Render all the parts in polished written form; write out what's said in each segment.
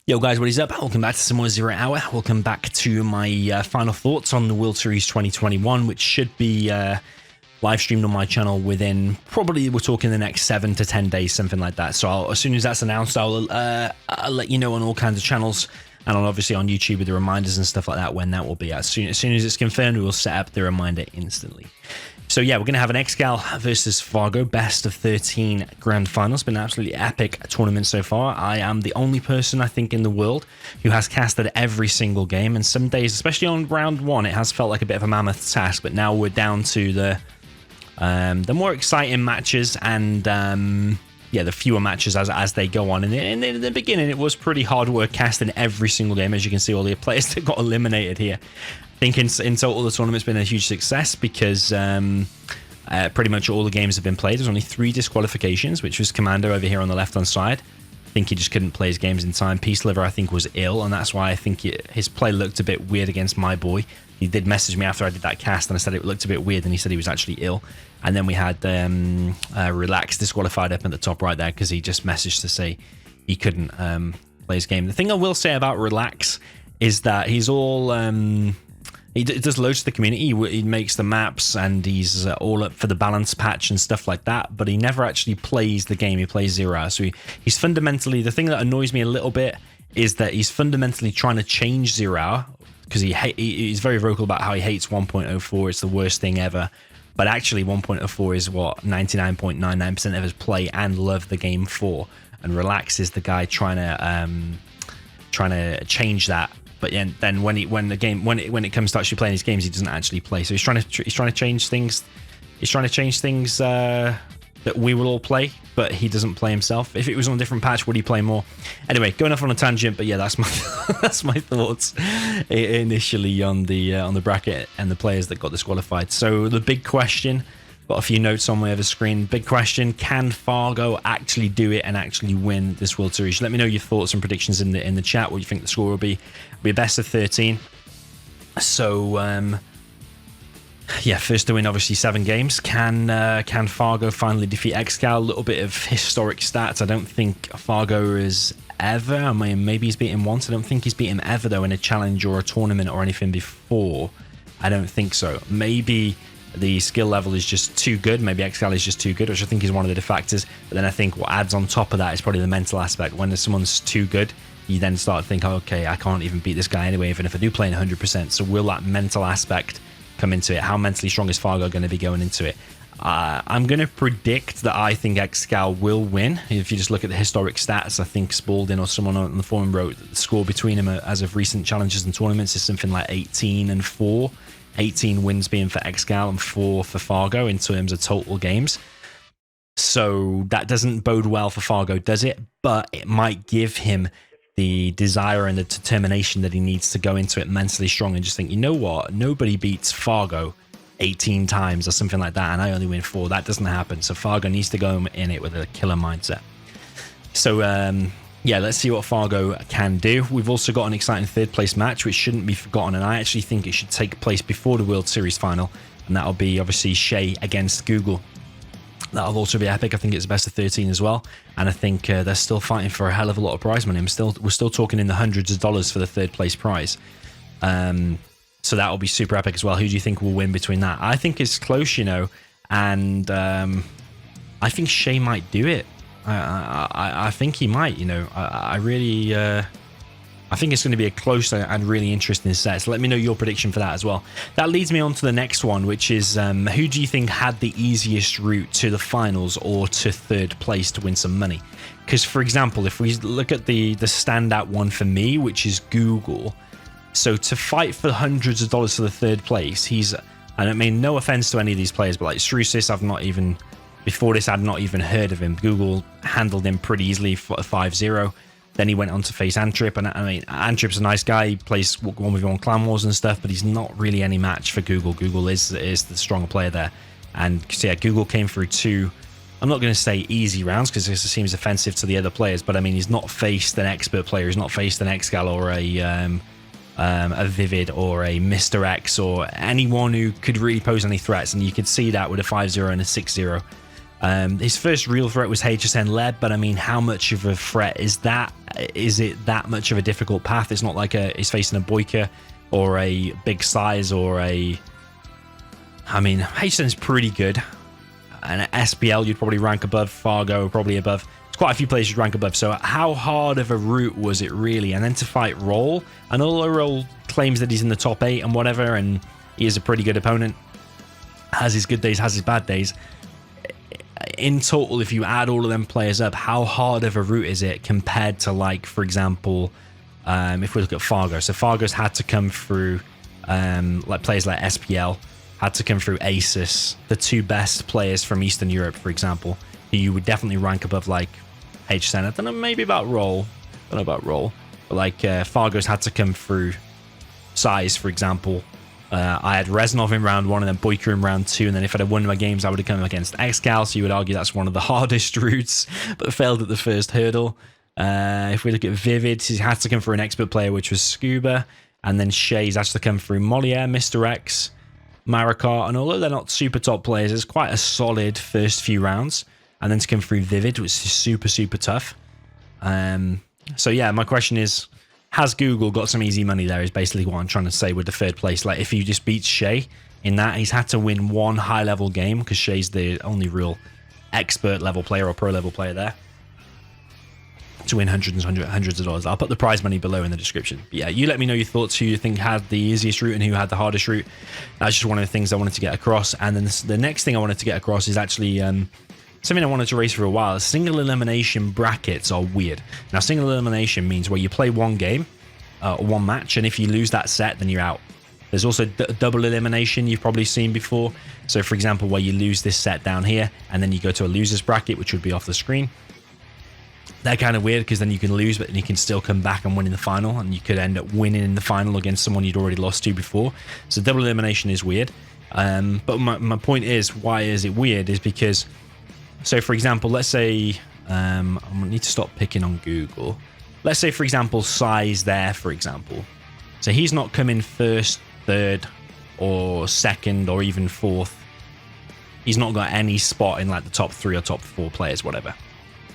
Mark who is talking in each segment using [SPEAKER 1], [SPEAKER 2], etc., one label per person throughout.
[SPEAKER 1] Yo guys, what is up? Welcome back to some more Zero Hour. Welcome back to my final thoughts on the World Series 2021, which should be live streamed on my channel within probably, we're talking the next 7 to 10 days, something like that. So as soon as that's announced, I'll let you know on all kinds of channels and obviously on YouTube with the reminders and stuff like that when that will be. As soon as it's confirmed, we will set up the reminder instantly. So yeah, we're going to have an Excal versus Fargo best of 13 grand finals. Been an absolutely epic tournament so far. I am the only person, I think, in the world who has casted every single game. And some days, especially on round one, it has felt like a bit of a mammoth task. But now we're down to the more exciting matches and the fewer matches as they go on. And in the beginning, it was pretty hard work casting every single game. As you can see, all the players that got eliminated here. I think in total the tournament's been a huge success because pretty much all the games have been played. There's only 3 disqualifications, which was Commando over here on the left-hand side. I think he just couldn't play his games in time. Peace Liver, I think, was ill, and that's why I think his play looked a bit weird against my boy. He did message me after I did that cast, and I said it looked a bit weird, and he said he was actually ill. And then we had Relax disqualified up at the top right there because he just messaged to say he couldn't play his game. The thing I will say about Relax is that he's all... He does loads to the community. He makes the maps and he's all up for the balance patch and stuff like that, but he never actually plays the game. He plays Zero Hour. So he's fundamentally, the thing that annoys me a little bit is that he's fundamentally trying to change Zero Hour because he's very vocal about how he hates 1.04. It's the worst thing ever. But actually 1.04 is what 99.99% of us play and love the game for. And Relax is the guy trying to change that. But then when it comes to actually playing his games, he doesn't actually play. So he's trying to change things. He's trying to change things that we will all play, but he doesn't play himself. If it was on a different patch, would he play more? Anyway, going off on a tangent, but yeah, that's my that's my thoughts initially on the bracket and the players that got disqualified. So the big question. Got a few notes on my other screen. Big question: can Fargo actually do it and actually win this World Series? Let me know your thoughts and predictions in the chat. What you think the score will be? It'll be a best of 13. So yeah, first to win obviously 7 games. Can Fargo finally defeat Excal? A little bit of historic stats. I don't think Fargo is ever. I mean, maybe he's beaten once. I don't think he's beaten ever though in a challenge or a tournament or anything before. I don't think so. Maybe the skill level is just too good. Maybe Excal is just too good, which I think is one of the factors. But then I think what adds on top of that is probably the mental aspect. When someone's too good, you then start to think, oh, okay, I can't even beat this guy anyway, even if I do play in 100%. So will that mental aspect come into it? How mentally strong is Fargo going to be going into it? I'm going to predict that I think Excal will win. If you just look at the historic stats, I think Spalding or someone on the forum wrote the score between them as of recent challenges and tournaments is something like 18-4. 18 wins being for Excal and 4 for Fargo in terms of total games. So that doesn't bode well for Fargo, does it? But it might give him the desire and the determination that he needs to go into it mentally strong and just think, you know what? Nobody beats Fargo 18 times or something like that, and I only win 4. That doesn't happen. So Fargo needs to go in it with a killer mindset. So, yeah, let's see what Fargo can do. We've also got an exciting 3rd place match, which shouldn't be forgotten, and I actually think it should take place before the World Series final, and that'll be obviously Shay against Google. That'll also be epic. I think it's best of 13 as well, and I think they're still fighting for a hell of a lot of prize money. We're still talking in the hundreds of dollars for the 3rd place prize. So that'll be super epic as well. Who do you think will win between that? I think it's close, you know, and I think Shay might do it. I think he might, you know. I really I think it's going to be a close and really interesting set. So let me know your prediction for that as well. That leads me on to the next one, which is who do you think had the easiest route to the finals or to 3rd place to win some money? Because, for example, if we look at the standout one for me, which is Google, so to fight for hundreds of dollars for the 3rd place, I don't mean no offense to any of these players, but like Strusis, before this, I'd not even heard of him. Google handled him pretty easily for a 5-0. Then he went on to face Antrip, and I mean, Antrip's a nice guy. He plays 1v1 Clan Wars and stuff, but he's not really any match for Google. Google is the stronger player there. And so yeah, Google came through 2, I'm not going to say easy rounds, because this seems offensive to the other players, but I mean, he's not faced an expert player. He's not faced an Excal or a Vivid or a Mr. X or anyone who could really pose any threats, and you could see that with a 5-0 and a 6-0. His first real threat was HSN Leb, but I mean, how much of a threat is that? Is it that much of a difficult path? It's not like he's facing a Boyka or a big size or a... I mean, HSN's pretty good. And SPL, you'd probably rank above. Fargo, probably above. There's quite a few players you'd rank above. So how hard of a route was it really? And then to fight Roll. And although Roll claims that he's in the top 8 and whatever, and he is a pretty good opponent, has his good days, has his bad days. In total, if you add all of them players up, how hard of a route is it compared to, like, for example, if we look at Fargo. So Fargo's had to come through like players like SPL, had to come through Asus, the 2 best players from Eastern Europe, for example, who you would definitely rank above, like HSN. I don't know, maybe about Roll. I don't know about Roll. But like Fargo's had to come through Size, for example. I had Reznov in round 1 and then Boyka in round 2, and then if I'd have won my games, I would have come against Excal, so you would argue that's one of the hardest routes, but failed at the first hurdle. If we look at Vivid, he had to come through an expert player, which was Scuba, and then Shay's had to come through Moliere, Mr. X, Marikar, and although they're not super top players, it's quite a solid first few rounds, and then to come through Vivid, which is super, super tough. So yeah, my question is, has Google got some easy money there, is basically what I'm trying to say with the third place. Like, if you just beat Shay in that, he's had to win one high-level game, because Shay's the only real expert-level player or pro-level player there, to win hundreds of dollars. I'll put the prize money below in the description. But yeah, you let me know your thoughts, who you think had the easiest route and who had the hardest route. That's just one of the things I wanted to get across. And then the next thing I wanted to get across is actually something I wanted to raise for a while. Single elimination brackets are weird. Now, single elimination means where you play one game, one match, and if you lose that set, then you're out. There's also double elimination you've probably seen before. So, for example, where you lose this set down here, and then you go to a loser's bracket, which would be off the screen. They're kind of weird because then you can lose, but then you can still come back and win in the final, and you could end up winning in the final against someone you'd already lost to before. So double elimination is weird. But my point is, why is it weird? Is because, so for example, let's say, I need to stop picking on Google. Let's say, for example, Size there, for example. So he's not coming first, third, or second, or even fourth. He's not got any spot in like the top 3 or top 4 players, whatever.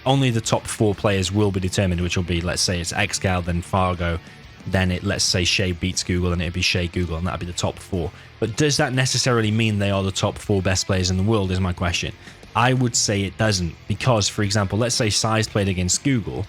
[SPEAKER 1] Only the top 4 players will be determined, which will be, let's say it's Excal, then Fargo, then let's say Shay beats Google, and it'd be Shay Google, and that'd be the top 4. But does that necessarily mean they are the top 4 best players in the world, is my question. I would say it doesn't, because, for example, let's say Size played against Google.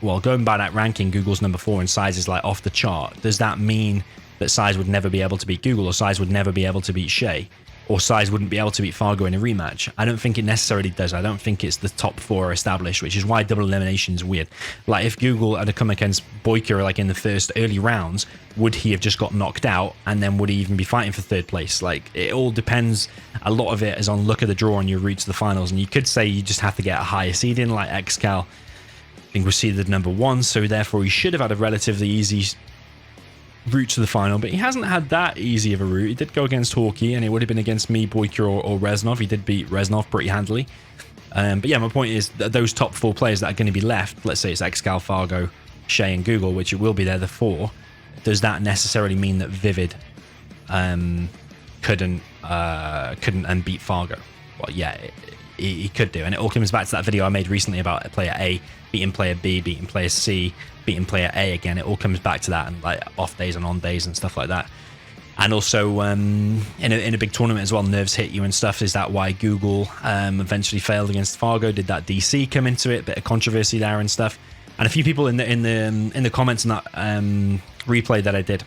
[SPEAKER 1] Well, going by that ranking, Google's number 4 and Size is like off the chart. Does that mean that Size would never be able to beat Google, or Size would never be able to beat Shay? Or Size wouldn't be able to beat Fargo in a rematch? I don't think it necessarily does. I don't think it's the top 4 established, which is why double elimination is weird. Like, if Google had come against Boyka like in the first early rounds, would he have just got knocked out, and then would he even be fighting for third place? Like, it all depends. A lot of it is on luck of the draw and your route to the finals, and you could say you just have to get a higher seed in, like Excal, I think, was seeded number 1, so therefore he should have had a relatively easy route to the final, but he hasn't had that easy of a route. He did go against Hawkeye, and it would have been against me, Boyka, or Reznov. He did beat Reznov pretty handily. But yeah, my point is that those top 4 players that are going to be left, let's say it's Excal, Fargo, Shay, and Google, which it will be there, the 4, does that necessarily mean that Vivid couldn't unbeat Fargo? Well, yeah, he could do, and it all comes back to that video I made recently about player A beating player B, beating player C, beating player A again. It all comes back to that, and like off days and on days and stuff like that. And also in a big tournament as well, nerves hit you and stuff. Is that why Google eventually failed against Fargo? Did that DC come into it? Bit of controversy there and stuff. And a few people in the comments in that replay that I did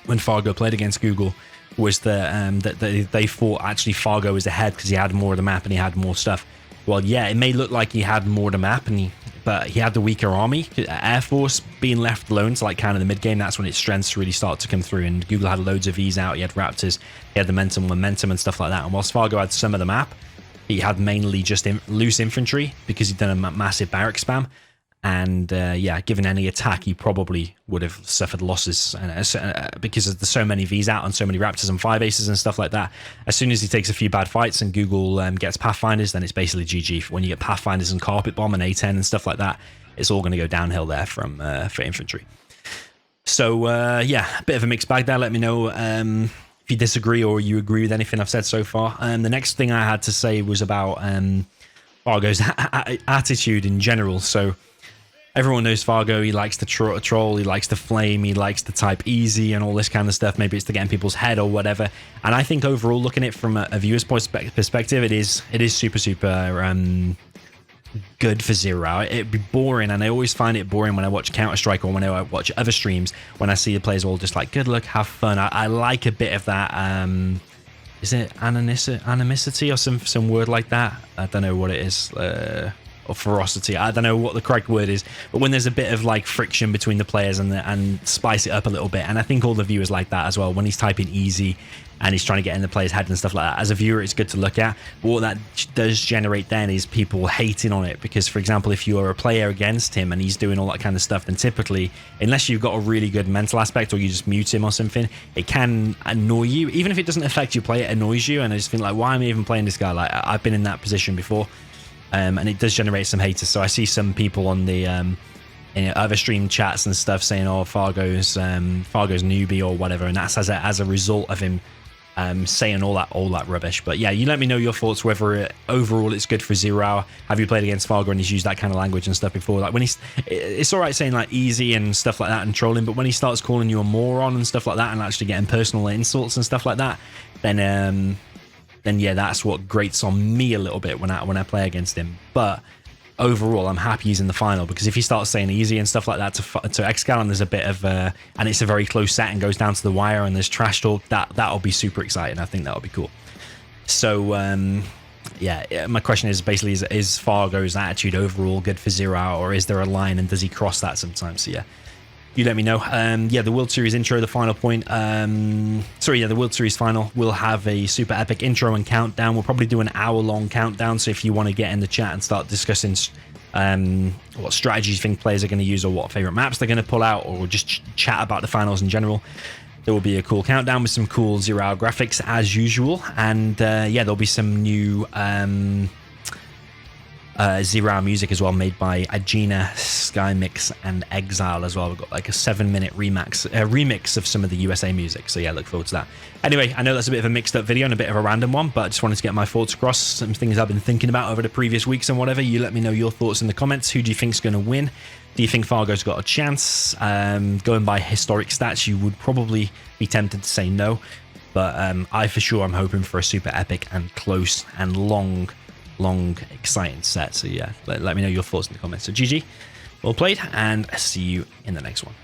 [SPEAKER 1] when Fargo played against Google was that they thought actually Fargo was ahead because he had more of the map and he had more stuff. Well, yeah, it may look like he had more of the map, but he had the weaker army. Air Force being left alone to like kind of the mid game, that's when its strengths really start to come through. And Google had loads of V's out. He had Raptors, he had the momentum and stuff like that. And whilst Fargo had some of the map, he had mainly just loose infantry because he'd done a massive barrack spam. And yeah, given any attack, he probably would have suffered losses because there's so many V's out and so many Raptors and 5 aces and stuff like that. As soon as he takes a few bad fights and Google gets Pathfinders, then it's basically GG. When you get Pathfinders and Carpet Bomb and A10 and stuff like that, it's all going to go downhill there for infantry. So yeah, a bit of a mixed bag there. Let me know if you disagree or you agree with anything I've said so far. The next thing I had to say was about Fargo's attitude in general. So everyone knows Fargo. He likes to troll. He likes to flame. He likes to type easy and all this kind of stuff. Maybe it's to get in people's head or whatever. And I think overall, looking at it from a viewer's perspective, it is super good for Zero Hour. It'd be boring, and I always find it boring when I watch Counter-Strike or when I watch other streams, when I see the players all just like, good luck, have fun. I like a bit of that, is it animosity or some word like that? I don't know what it is, or ferocity. I don't know what the correct word is, but when there's a bit of like friction between the players and spice it up a little bit. And I think all the viewers like that as well, when he's typing easy and he's trying to get in the player's head and stuff like that. As a viewer, it's good to look at. But what that does generate then is people hating on it, because, for example, if you are a player against him and he's doing all that kind of stuff, then typically, unless you've got a really good mental aspect or you just mute him or something, it can annoy you. Even if it doesn't affect your play, it annoys you, and I just think, like, why am I even playing this guy? Like, I've been in that position before, and it does generate some haters. So I see some people on the in other stream chats and stuff saying, "Oh, Fargo's newbie" or whatever, and that's as a result of him saying all that rubbish. But yeah, you let me know your thoughts, whether overall it's good for Zero Hour. Have you played against Fargo and he's used that kind of language and stuff before? Like, when it's all right saying like easy and stuff like that and trolling, but when he starts calling you a moron and stuff like that and actually getting personal insults and stuff like that, then yeah, that's what grates on me a little bit when I play against him. But overall, I'm happy he's in the final, because if he starts saying easy and stuff like that to Excal, and there's a bit of and it's a very close set and goes down to the wire and there's trash talk, that'll be super exciting. I think that'll be cool. So yeah, my question is basically, is Fargo's attitude overall good for Zero Hour, or is there a line and does he cross that sometimes? So yeah, you let me know. Yeah, the World Series intro, the final point. The World Series final will have a super epic intro and countdown. We'll probably do an hour-long countdown, so if you want to get in the chat and start discussing what strategies you think players are going to use, or what favorite maps they're going to pull out, or just chat about the finals in general, there will be a cool countdown with some cool Zero Hour graphics as usual. And yeah, there'll be some new Zero Hour music as well, made by Agena, Skymix, and Exile as well. We've got like a 7-minute remix of some of the USA music. So yeah, look forward to that. Anyway, I know that's a bit of a mixed up video and a bit of a random one, but I just wanted to get my thoughts across, some things I've been thinking about over the previous weeks and whatever. You let me know your thoughts in the comments. Who do you think's going to win? Do you think Fargo's got a chance? Going by historic stats, you would probably be tempted to say no, but I for sure am hoping for a super epic and close and long exciting set. So yeah, let me know your thoughts in the comments. So GG, well played, and see you in the next one.